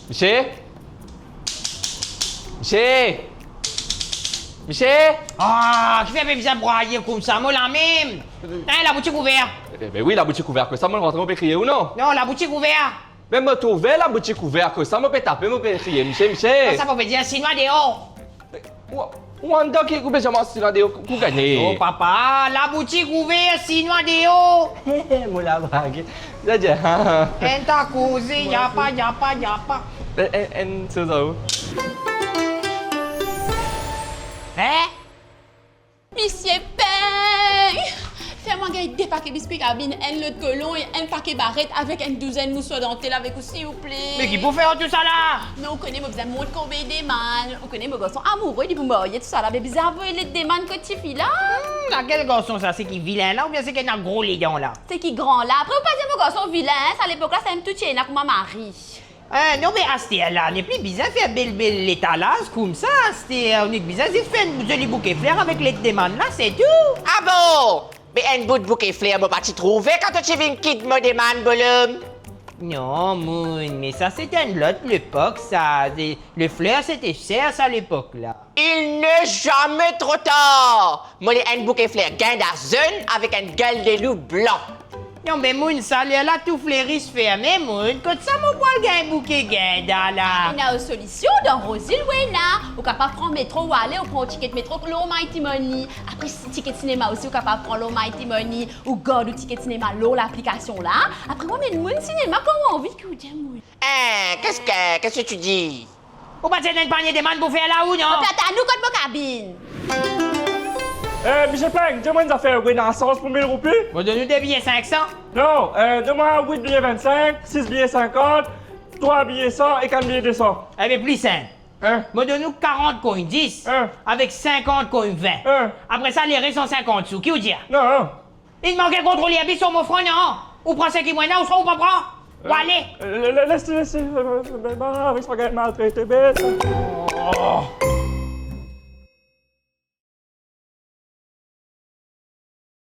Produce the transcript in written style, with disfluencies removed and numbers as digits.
Miché? Miché? Miché? Ah, je vais bien broyer comme ça, moi la même. Hein, la boutique ouverte. Ben oui, la boutique ouverte, que ça, moi, rentre, on peut crier ou non? Non, la boutique ouverte. Mais me trouver la boutique ouverte, que ça, moi, peut taper, moi, peut crier. Miché? Ça peut dire un chinois dehors. Wanda qui est coupé, j'aimerais si la déo, pour gagner. Oh papa, la boutique ouverte, chinois dehors. Moi, la bague. Là, j'ai un. En ta causé, y'a pas. En, c'est ça. Hein? Monsieur Peng! Fais-moi gagner des paquets biscuits cabine, un lot de colon et un paquet barrette avec une douzaine mousseaux dentelles avec vous, s'il vous plaît. Mais qui peut faire tout ça là? Mais on connaît, moi, besoin de montre qu'on veut des man. On connaît, mon garçon amoureux, il dit, bon, il y a tout ça là. Mais bizarre, vous, les des man que tu fais là. Quel garçon ça? C'est qui vilain là ou bien c'est qu'il a un gros léon là? C'est qui grand là. Après, vous pas dire, mon garçon vilain, hein? Ça, à l'époque là, c'est un tout chien là, comme ma mari. Non mais Asté là, n'est plus bizarre de faire belle l'étalage comme ça, Asté. On est bizarre de faire un joli bouquet fleurs avec les demandes là, c'est tout. Ah bon? Mais un bout de bouquet fleur, moi, pas t'y trouver quand tu viens quitte me demande, bonhomme. Non, Moon, mais ça c'était une autre époque, ça. Les fleurs c'était cher ça à l'époque là. Il n'est jamais trop tard. Moi, j'ai un bouquet fleur gain d'argent avec une gueule de loup blanc. Non mais Moon, ça là tout fleuri se fermé, Moon. Quand ça mon poil gain bouquet gain là. On a une solution dans Rosil, ouais, là. Ou capable de prendre métro ou aller, ou prendre ticket métro, l'eau Mighty Money. Après, ticket cinéma aussi, ou capable de prendre l'eau Mighty Money. Ou God ou ticket cinéma, l'eau, l'application là. Après, moi, mais le monde cinéma, comment on vit que vous dites, moi? Hein, qu'est-ce que tu dis? Ou pas t'es un panier de man pour faire là ou non? Puis attends, nous, contre ma cabine. Michel Peng, dis-moi une affaire Renaissance pour 1000 roupies. Bon, donne-nous des billets 500. Non, donne-moi 8 billets 25, 6 billets 50, 3 billets 100 et 4 billets 200. Eh bien, plus simple. Hein? Moi, donne-nous 40 coins 10, avec 50 coins 20. Après ça, les restes sont 50 sous. Qui vous dit? Non, Il manque un contrôle habits sur mon front, non? Ou prends 5 mois, ou soit ou pas prend? Ou allez? laisse, avec ce bagage maltraité bête.